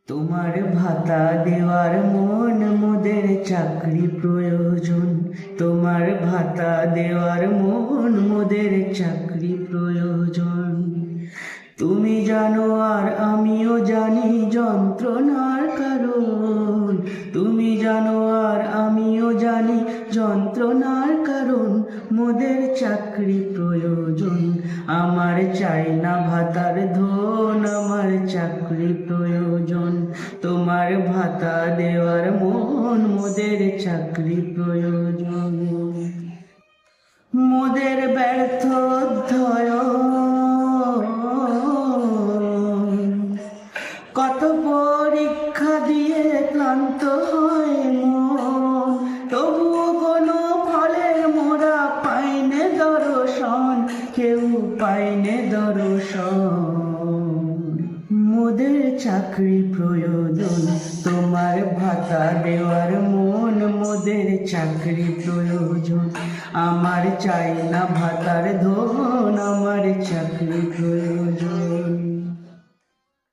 তোমার ভাতা দেওয়ার মন মোদের চাকরি প্রয়োজন। তোমার ভাতা দেওয়ার মন মোদের চাকরি প্রয়োজন। তুমি জানো আর আমিও জানি যন্ত্রণার কারণ। তুমি জানো আর আমিও জানি যন্ত্রণার কারণ। মোদের চাকরি প্রয়োজন। আমার চাই না ভাতার ধন, আমার চাকরি প্রয়োজন। তোমার ভাতা দেওয়ার মন মোদের চাকরি প্রয়োজন। মোদের ব্যর্থ অধ্যয়ন, কত পরীক্ষা দিয়ে ক্লান্ত হয় মন, তবুও কোনো ফলের মোরা পাইনে দর্শন, কেউ পাইনে দর্শন। মোদের চাকরি প্রয়োজন। তোমার ভাতা দেওয়ার মন মোদের চাকরি প্রয়োজন। আমার চাই না ভাতার ধন, আমার চাকরি প্রয়োজন।